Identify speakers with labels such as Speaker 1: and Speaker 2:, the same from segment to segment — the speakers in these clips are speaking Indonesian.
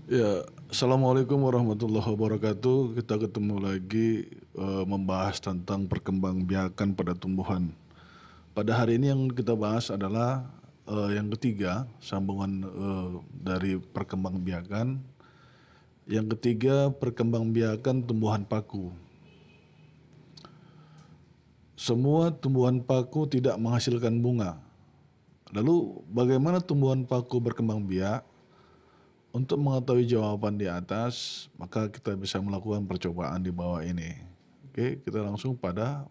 Speaker 1: Ya, Assalamualaikum warahmatullahi wabarakatuh. Kita ketemu lagi membahas tentang perkembangbiakan pada tumbuhan. Pada hari ini yang kita bahas adalah yang ketiga, sambungan dari perkembangbiakan. Yang ketiga, perkembangbiakan tumbuhan paku. Semua tumbuhan paku tidak menghasilkan bunga. Lalu, bagaimana tumbuhan paku berkembang biak? Untuk mengetahui jawaban di atas, maka kita bisa melakukan percobaan di bawah ini. Oke, kita langsung pada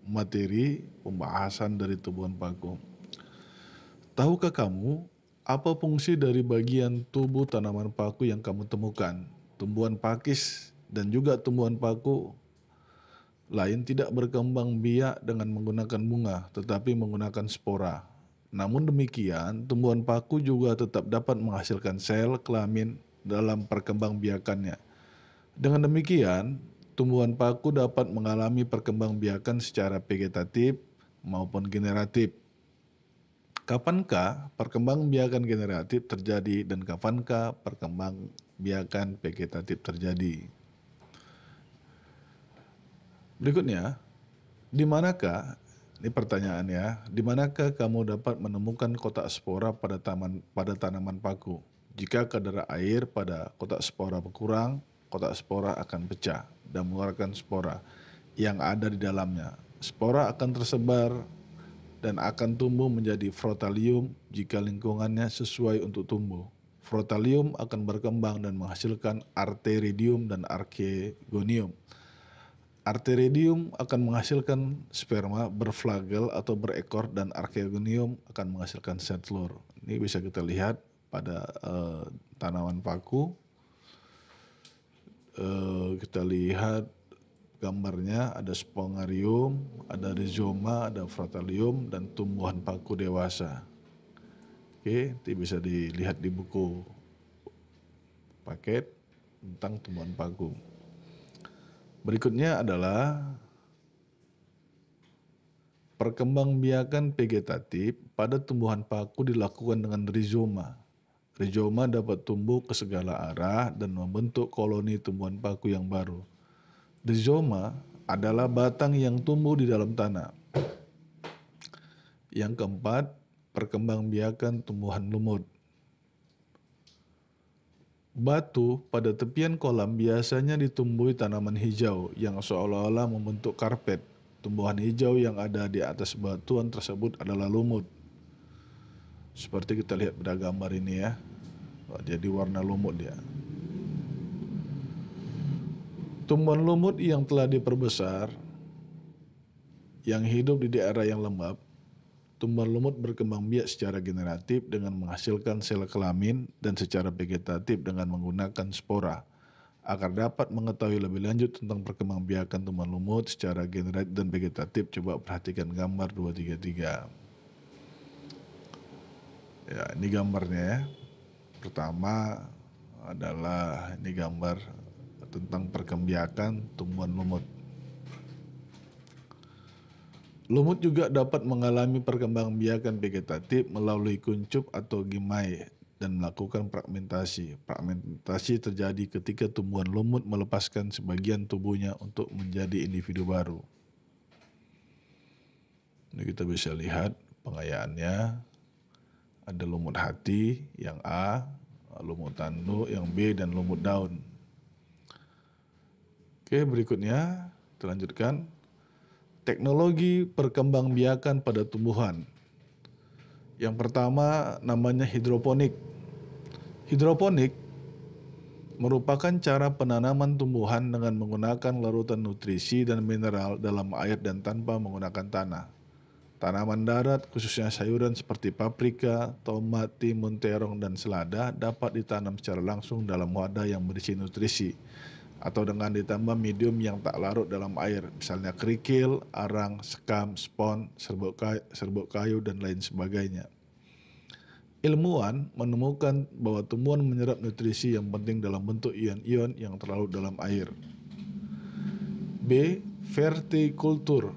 Speaker 1: materi pembahasan dari tumbuhan paku. Tahukah kamu apa fungsi dari bagian tubuh tanaman paku yang kamu temukan? Tumbuhan pakis dan juga tumbuhan paku lain tidak berkembang biak dengan menggunakan bunga, tetapi menggunakan spora. Namun demikian, tumbuhan paku juga tetap dapat menghasilkan sel kelamin dalam perkembangbiakannya. Dengan demikian, tumbuhan paku dapat mengalami perkembangbiakan secara vegetatif maupun generatif. Kapankah perkembangbiakan generatif terjadi dan kapankah perkembangbiakan vegetatif terjadi? Berikutnya, di manakah, ini pertanyaannya, di manakah kamu dapat menemukan kotak spora pada tanaman paku? Jika kadar air pada kotak spora berkurang, kotak spora akan pecah dan mengeluarkan spora yang ada di dalamnya. Spora akan tersebar dan akan tumbuh menjadi frotalium jika lingkungannya sesuai untuk tumbuh. Frotalium akan berkembang dan menghasilkan arteridium dan archegonium. Arteridium akan menghasilkan sperma berflagel atau berekor dan archegonium akan menghasilkan sel telur. Ini bisa kita lihat pada tanaman paku. Kita lihat gambarnya, ada spongarium, ada rhizoma, ada frotalium, dan tumbuhan paku dewasa. Oke, itu bisa dilihat di buku paket tentang tumbuhan paku. Berikutnya adalah perkembangbiakan vegetatif pada tumbuhan paku dilakukan dengan rhizoma. Rhizoma dapat tumbuh ke segala arah dan membentuk koloni tumbuhan paku yang baru. Rhizoma adalah batang yang tumbuh di dalam tanah. Yang keempat, perkembangbiakan tumbuhan lumut. Batu pada tepian kolam biasanya ditumbuhi tanaman hijau yang seolah-olah membentuk karpet. Tumbuhan hijau yang ada di atas batuan tersebut adalah lumut. Seperti kita lihat pada gambar ini ya. Jadi warna lumut dia. Tumbuhan lumut yang telah diperbesar, yang hidup di daerah yang lembab, tumbuhan lumut berkembang biak secara generatif dengan menghasilkan sel kelamin dan secara vegetatif dengan menggunakan spora. Agar dapat mengetahui lebih lanjut tentang perkembangbiakan tumbuhan lumut secara generatif dan vegetatif, coba perhatikan gambar 233. Ya, ini gambarnya ya. Pertama adalah ini gambar tentang perkembangbiakan tumbuhan lumut. Lumut juga dapat mengalami perkembangbiakan vegetatif melalui kuncup atau gimai dan melakukan fragmentasi. Fragmentasi terjadi ketika tumbuhan lumut melepaskan sebagian tubuhnya untuk menjadi individu baru. Ini kita bisa lihat pengayaannya. Ada lumut hati yang A, lumut tanduk yang B, dan lumut daun. Oke, berikutnya kita lanjutkan. Teknologi perkembangbiakan pada tumbuhan. Yang pertama namanya hidroponik. Hidroponik merupakan cara penanaman tumbuhan dengan menggunakan larutan nutrisi dan mineral dalam air dan tanpa menggunakan tanah. Tanaman darat, khususnya sayuran seperti paprika, tomat, timun, terong, dan selada dapat ditanam secara langsung dalam wadah yang berisi nutrisi atau dengan ditambah medium yang tak larut dalam air, misalnya kerikil, arang, sekam, spon, serbuk kayu, dan lain sebagainya. Ilmuwan menemukan bahwa tumbuhan menyerap nutrisi yang penting dalam bentuk ion-ion yang terlarut dalam air. B. Vertikultur.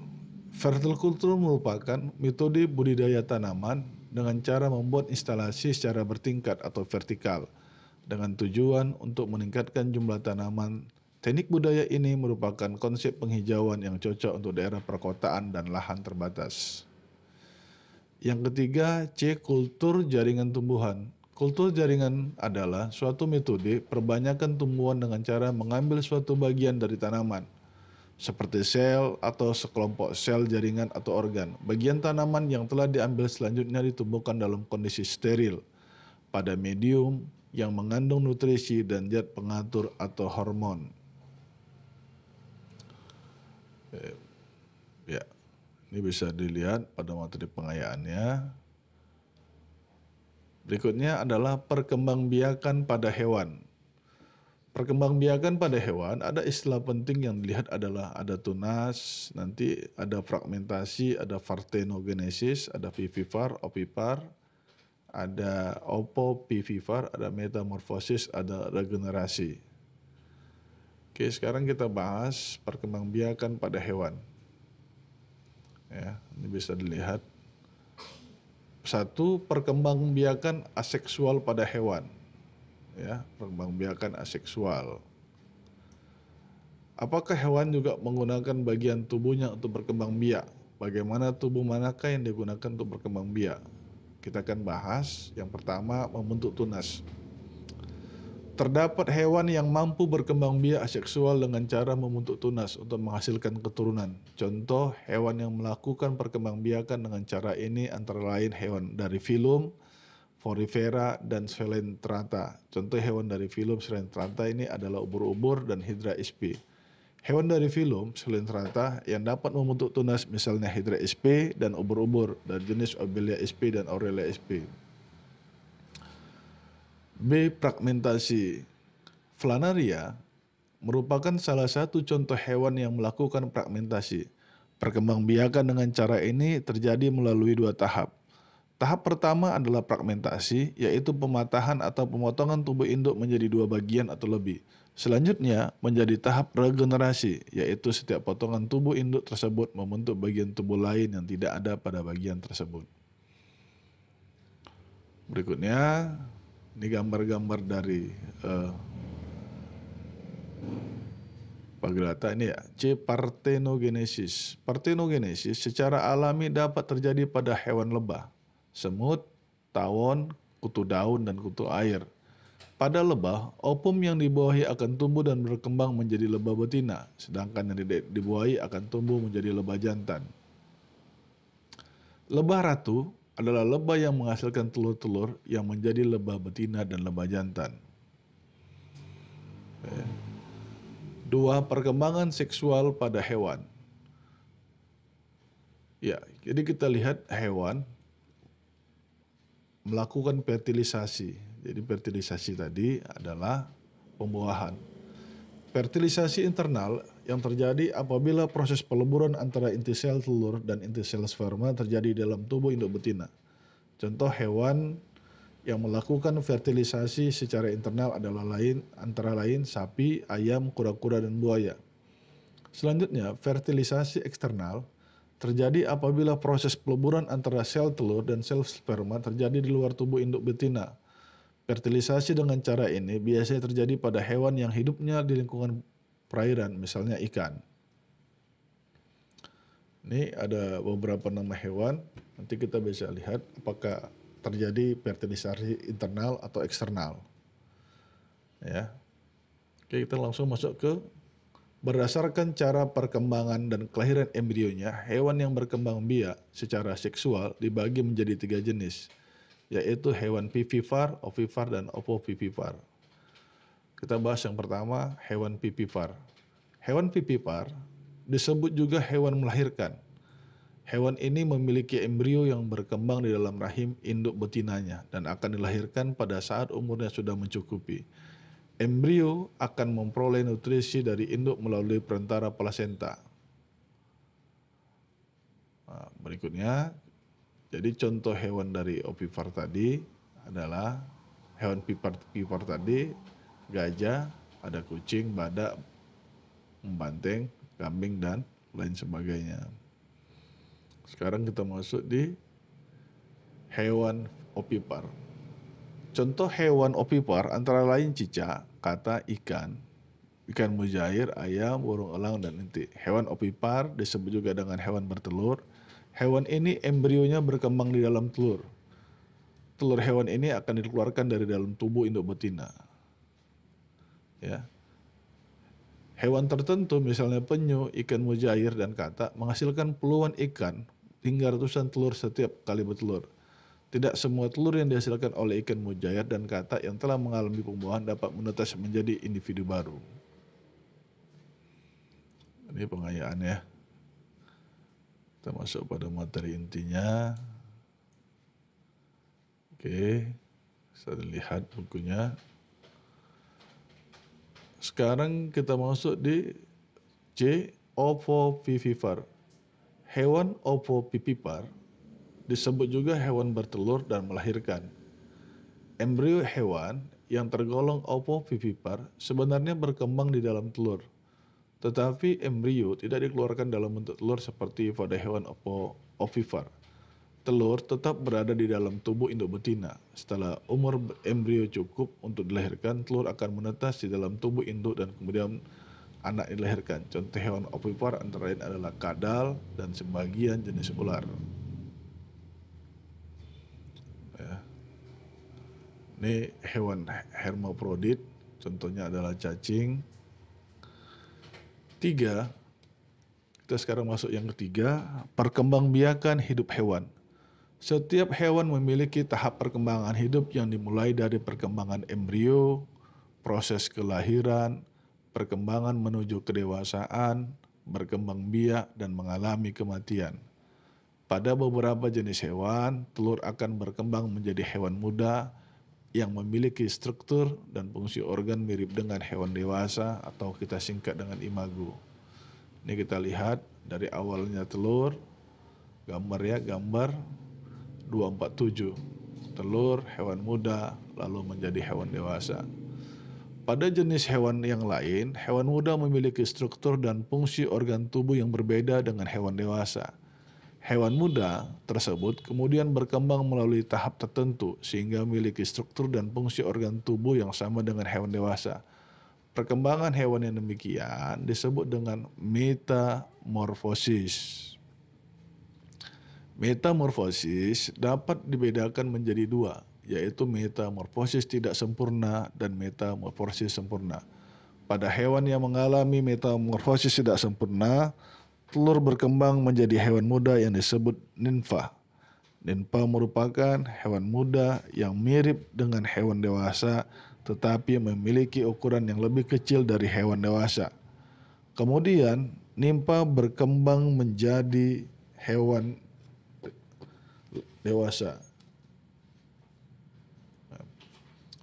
Speaker 1: Vertikultur merupakan metode budidaya tanaman dengan cara membuat instalasi secara bertingkat atau vertikal. dengan tujuan untuk meningkatkan jumlah tanaman. Teknik budaya ini merupakan konsep penghijauan yang cocok untuk daerah perkotaan dan lahan terbatas. Yang ketiga, C. Kultur jaringan tumbuhan. Kultur jaringan adalah suatu metode perbanyakan tumbuhan dengan cara mengambil suatu bagian dari tanaman, seperti sel atau sekelompok sel jaringan atau organ. Bagian tanaman yang telah diambil selanjutnya ditumbuhkan dalam kondisi steril, pada medium yang mengandung nutrisi dan zat pengatur atau hormon. Ya, ini bisa dilihat pada materi pengayaannya. Berikutnya adalah perkembangbiakan pada hewan. Perkembangbiakan pada hewan, ada istilah penting yang dilihat adalah ada tunas, nanti ada fragmentasi, ada parthenogenesis, ada vivipar, opipar, ada opopivipar, ada metamorfosis, ada regenerasi. Oke, sekarang kita bahas perkembangbiakan pada hewan. Ya, ini bisa dilihat. Satu, perkembangbiakan aseksual pada hewan. Ya, perkembangbiakan aseksual. Apakah hewan juga menggunakan bagian tubuhnya untuk berkembang biak? Bagaimana tubuh manakah yang digunakan untuk berkembang biak? Kita akan bahas. Yang pertama, membentuk tunas. Terdapat hewan yang mampu berkembang biak aseksual dengan cara membentuk tunas untuk menghasilkan keturunan. Contoh hewan yang melakukan perkembangbiakan dengan cara ini antara lain hewan dari filum, Porifera, dan Coelenterata. Contoh hewan dari filum Coelenterata ini adalah ubur-ubur dan Hydra sp. Hewan dari filum Coelenterata yang dapat membentuk tunas misalnya Hydra sp dan ubur-ubur dari jenis Obelia sp dan Aurelia sp. B. Fragmentasi. Flanaria merupakan salah satu contoh hewan yang melakukan fragmentasi. Perkembangbiakan dengan cara ini terjadi melalui dua tahap. Tahap pertama adalah fragmentasi, yaitu pematahan atau pemotongan tubuh induk menjadi dua bagian atau lebih. Selanjutnya menjadi tahap regenerasi, yaitu setiap potongan tubuh induk tersebut membentuk bagian tubuh lain yang tidak ada pada bagian tersebut. Berikutnya, ini gambar-gambar dari Pagelata ini ya. C. Parthenogenesis. Parthenogenesis secara alami dapat terjadi pada hewan lebah, semut, tawon, kutu daun, dan kutu air. Pada lebah, opum yang dibuahi akan tumbuh dan berkembang menjadi lebah betina, sedangkan yang tidak dibuahi akan tumbuh menjadi lebah jantan. Lebah ratu adalah lebah yang menghasilkan telur-telur yang menjadi lebah betina dan lebah jantan. 2. Perkembangan seksual pada hewan. Ya, jadi kita lihat hewan melakukan fertilisasi. Jadi fertilisasi tadi adalah pembuahan. Fertilisasi internal yang terjadi apabila proses peleburan antara inti sel telur dan inti sel sperma terjadi dalam tubuh induk betina. Contoh hewan yang melakukan fertilisasi secara internal adalah antara lain sapi, ayam, kura-kura, dan buaya. Selanjutnya, fertilisasi eksternal terjadi apabila proses peleburan antara sel telur dan sel sperma terjadi di luar tubuh induk betina. Fertilisasi dengan cara ini biasanya terjadi pada hewan yang hidupnya di lingkungan perairan, misalnya ikan. Ini ada beberapa nama hewan, nanti kita bisa lihat apakah terjadi fertilisasi internal atau eksternal. Ya. Oke, kita langsung masuk ke berdasarkan cara perkembangan dan kelahiran embrionya, hewan yang berkembang biak secara seksual dibagi menjadi 3 jenis, yaitu hewan vivipar, ovipar, dan opovivipar. Kita bahas yang pertama, hewan vivipar. Hewan vivipar disebut juga hewan melahirkan. Hewan ini memiliki embrio yang berkembang di dalam rahim induk betinanya dan akan dilahirkan pada saat umurnya sudah mencukupi. Embrio akan memperoleh nutrisi dari induk melalui perantara plasenta. Nah, berikutnya, jadi contoh hewan dari ovipar tadi adalah hewan vivipar tadi, gajah, ada kucing, badak, banteng, kambing, dan lain sebagainya. Sekarang kita masuk di hewan ovipar. Contoh hewan ovipar antara lain cicak, kata, ikan mujair, ayam, burung elang, dan inti. Hewan ovipar disebut juga dengan hewan bertelur. Hewan ini embrionya berkembang di dalam telur. Telur hewan ini akan dikeluarkan dari dalam tubuh induk betina. Ya. Hewan tertentu misalnya penyu, ikan mujair, dan kata menghasilkan puluhan ikan hingga ratusan telur setiap kali bertelur. Tidak semua telur yang dihasilkan oleh ikan mujair dan kata yang telah mengalami pembuahan dapat menetas menjadi individu baru. Ini pengayaan ya. Kita masuk pada materi intinya. Oke, saya lihat bukunya. Sekarang kita masuk di C. Ovovivipar. Hewan ovovivipar disebut juga hewan bertelur dan melahirkan. Embrio hewan yang tergolong ovovivipar sebenarnya berkembang di dalam telur. Tetapi embrio tidak dikeluarkan dalam bentuk telur seperti pada hewan ovipar. Telur tetap berada di dalam tubuh induk betina. Setelah umur embrio cukup untuk dilahirkan, telur akan menetas di dalam tubuh induk dan kemudian anak dilahirkan. Contoh hewan ovipar antara lain adalah kadal dan sebagian jenis ular. Ya. Ini hewan hermafrodit, contohnya adalah cacing. 3, kita sekarang masuk yang ketiga, perkembangbiakan hidup hewan. Setiap hewan memiliki tahap perkembangan hidup yang dimulai dari perkembangan embrio, proses kelahiran, perkembangan menuju kedewasaan, berkembang biak, dan mengalami kematian. Pada beberapa jenis hewan, telur akan berkembang menjadi hewan muda yang memiliki struktur dan fungsi organ mirip dengan hewan dewasa atau kita singkat dengan imago. Ini kita lihat dari awalnya telur, gambar 247. Telur, hewan muda, lalu menjadi hewan dewasa. Pada jenis hewan yang lain, hewan muda memiliki struktur dan fungsi organ tubuh yang berbeda dengan hewan dewasa. Hewan muda tersebut kemudian berkembang melalui tahap tertentu sehingga memiliki struktur dan fungsi organ tubuh yang sama dengan hewan dewasa. Perkembangan hewan yang demikian disebut dengan metamorfosis. Metamorfosis dapat dibedakan menjadi 2, yaitu metamorfosis tidak sempurna dan metamorfosis sempurna. Pada hewan yang mengalami metamorfosis tidak sempurna, telur berkembang menjadi hewan muda yang disebut ninfa. Ninfa merupakan hewan muda yang mirip dengan hewan dewasa tetapi memiliki ukuran yang lebih kecil dari hewan dewasa. Kemudian, nimfa berkembang menjadi hewan dewasa.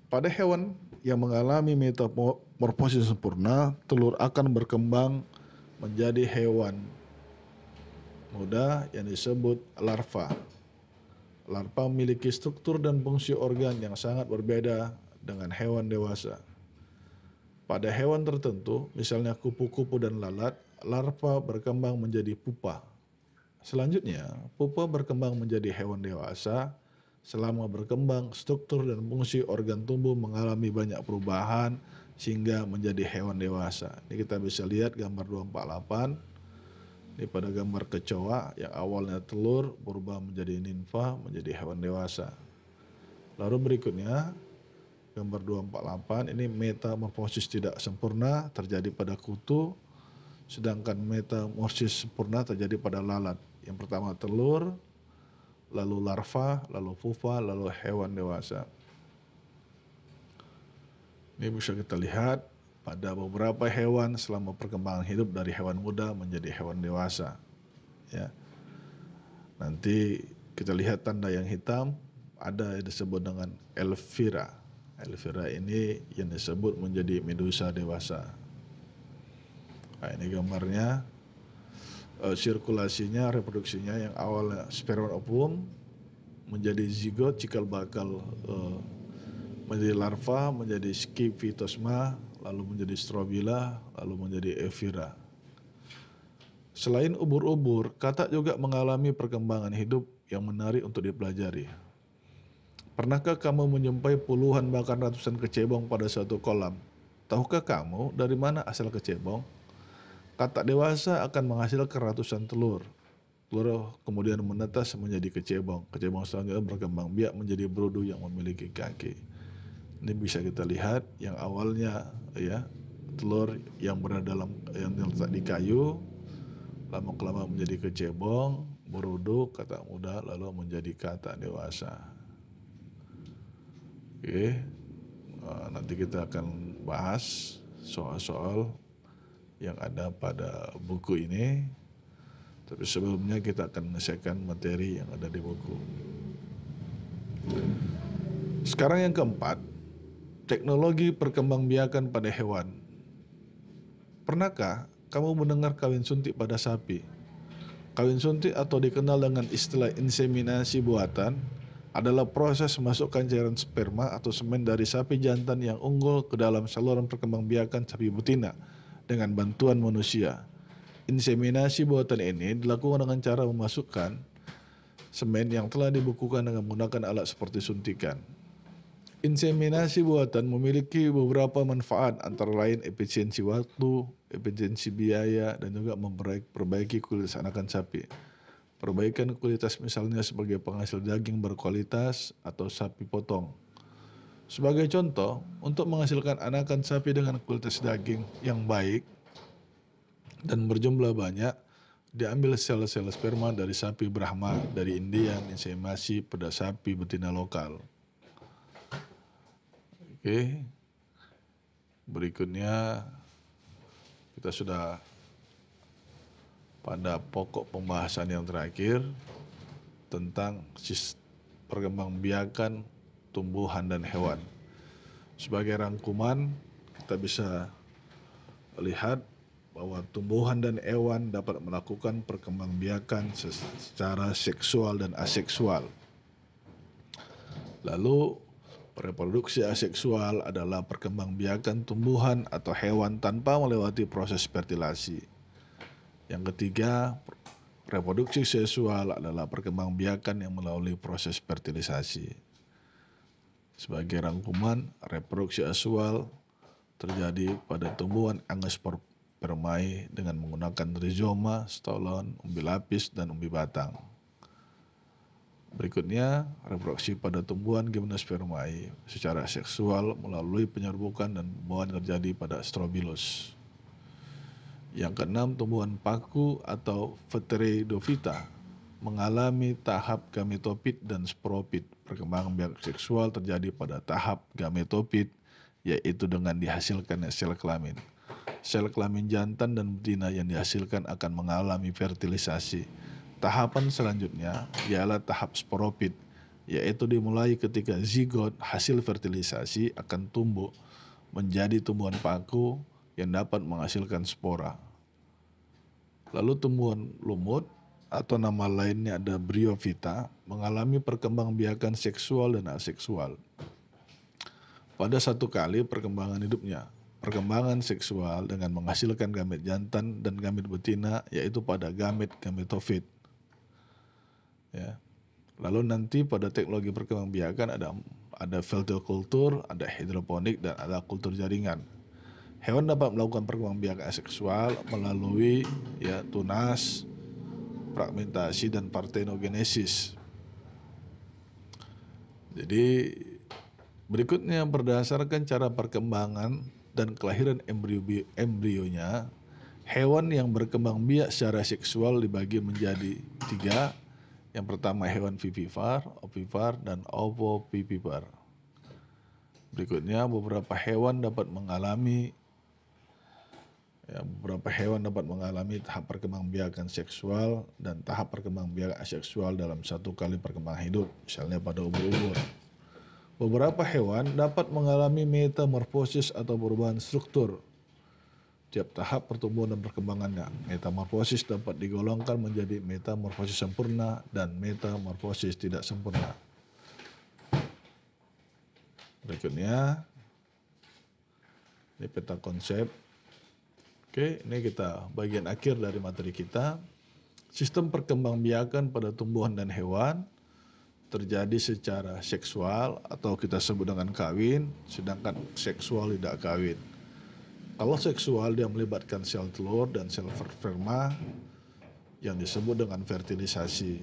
Speaker 1: Pada hewan yang mengalami metamorfosis sempurna, telur akan berkembang menjadi hewan muda yang disebut larva. Larva memiliki struktur dan fungsi organ yang sangat berbeda dengan hewan dewasa. Pada hewan tertentu, misalnya kupu-kupu dan lalat, larva berkembang menjadi pupa. Selanjutnya, pupa berkembang menjadi hewan dewasa. Selama berkembang, struktur dan fungsi organ tubuh mengalami banyak perubahan sehingga menjadi hewan dewasa. Ini kita bisa lihat gambar 248. Ini pada gambar kecoa yang awalnya telur berubah menjadi nimfa, menjadi hewan dewasa. Lalu berikutnya gambar 248, ini metamorfosis tidak sempurna terjadi pada kutu, sedangkan metamorfosis sempurna terjadi pada lalat. Yang pertama telur, lalu larva, lalu pupa, lalu hewan dewasa. Ini bisa kita lihat pada beberapa hewan selama perkembangan hidup dari hewan muda menjadi hewan dewasa. Ya. Nanti kita lihat tanda yang hitam, ada yang disebut dengan Elvira. Elvira ini yang disebut menjadi medusa dewasa. Nah, ini gambarnya, sirkulasinya, reproduksinya yang awalnya sperma ovum menjadi zigot, cikal bakal menjadi larva, menjadi scyphitosma, lalu menjadi strobila, lalu menjadi evira. Selain ubur-ubur, katak juga mengalami perkembangan hidup yang menarik untuk dipelajari. Pernahkah kamu menjumpai puluhan bahkan ratusan kecebong pada suatu kolam? Tahukah kamu dari mana asal kecebong? Katak dewasa akan menghasilkan ratusan telur. Telur kemudian menetas menjadi kecebong. Kecebong selanjutnya berkembang biak menjadi berudu yang memiliki kaki. Ini bisa kita lihat yang awalnya ya telur yang berada yang terletak di kayu, lama-kelamaan menjadi kecebong, berudu, katak muda, lalu menjadi katak dewasa. Oke, nanti kita akan bahas soal-soal yang ada pada buku ini. Tapi sebelumnya kita akan menyelesaikan materi yang ada di buku. Sekarang yang keempat, teknologi perkembangbiakan pada hewan. Pernahkah kamu mendengar kawin suntik pada sapi? Kawin suntik atau dikenal dengan istilah inseminasi buatan adalah proses memasukkan cairan sperma atau semen dari sapi jantan yang unggul ke dalam saluran perkembangbiakan sapi betina dengan bantuan manusia. Inseminasi buatan ini dilakukan dengan cara memasukkan semen yang telah dibekukan dengan menggunakan alat seperti suntikan. Inseminasi buatan memiliki beberapa manfaat antara lain efisiensi waktu, efisiensi biaya, dan juga memperbaiki kualitas anakan sapi. Perbaikan kualitas misalnya sebagai penghasil daging berkualitas atau sapi potong. Sebagai contoh, untuk menghasilkan anakan sapi dengan kualitas daging yang baik dan berjumlah banyak, diambil sel-sel sperma dari sapi Brahma dari India, inseminasi pada sapi betina lokal. Oke, berikutnya kita sudah pada pokok pembahasan yang terakhir tentang perkembangbiakan tumbuhan dan hewan. Sebagai rangkuman, kita bisa lihat bahwa tumbuhan dan hewan dapat melakukan perkembangbiakan secara seksual dan aseksual. Lalu, reproduksi aseksual adalah perkembangbiakan tumbuhan atau hewan tanpa melewati proses fertilasi. Yang ketiga, reproduksi seksual adalah perkembangbiakan yang melalui proses fertilisasi. Sebagai rangkuman, reproduksi seksual terjadi pada tumbuhan Angiospermae dengan menggunakan rizoma, stolon, umbi lapis, dan umbi batang. Berikutnya, reproduksi pada tumbuhan Gymnospermae secara seksual melalui penyerbukan dan pembuahan terjadi pada Strobilus. Yang keenam, tumbuhan paku atau Pteridophyta mengalami tahap gametofit dan sporopit. Perkembangan biak seksual terjadi pada tahap gametofit, yaitu dengan dihasilkannya sel kelamin. Sel kelamin jantan dan betina yang dihasilkan akan mengalami fertilisasi. Tahapan selanjutnya ialah tahap sporopit, yaitu dimulai ketika zigot hasil fertilisasi akan tumbuh menjadi tumbuhan paku yang dapat menghasilkan spora. Lalu tumbuhan lumut atau nama lainnya ada Bryophyta mengalami perkembangbiakan seksual dan aseksual. Pada satu kali perkembangan hidupnya, perkembangan seksual dengan menghasilkan gamet jantan dan gamet betina, yaitu pada gametofit. Ya. Lalu nanti pada teknologi perkembangbiakan ada filterkultur, ada hidroponik, dan ada kultur jaringan. Hewan dapat melakukan perkembangbiakan aseksual melalui tunas, fragmentasi, dan partenogenesis. Jadi berikutnya berdasarkan cara perkembangan dan kelahiran embrionya, hewan yang berkembang biak secara seksual dibagi menjadi 3. Yang pertama hewan vivipar, ovipar, dan ovovivipar. Berikutnya beberapa hewan dapat mengalami tahap perkembangbiakan seksual dan tahap perkembangbiakan aseksual dalam satu kali perkembangan hidup, misalnya pada ubur-ubur. Beberapa hewan dapat mengalami metamorfosis atau perubahan struktur tiap tahap pertumbuhan dan perkembangannya. Metamorfosis dapat digolongkan menjadi metamorfosis sempurna dan metamorfosis tidak sempurna. Berikutnya, ini peta konsep. Oke, ini kita bagian akhir dari materi kita. Sistem perkembangbiakan pada tumbuhan dan hewan terjadi secara seksual atau kita sebut dengan kawin, sedangkan seksual tidak kawin. Kalau seksual dia melibatkan sel telur dan sel sperma yang disebut dengan fertilisasi.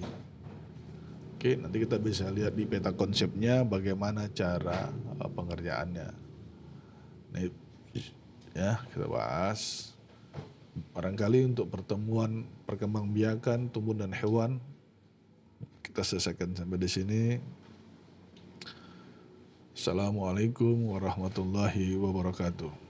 Speaker 1: Oke, nanti kita bisa lihat di peta konsepnya bagaimana cara pengerjaannya. Nah, ya kita bahas. Barangkali untuk pertemuan perkembangbiakan tumbuhan dan hewan kita selesaikan sampai di sini. Assalamualaikum warahmatullahi wabarakatuh.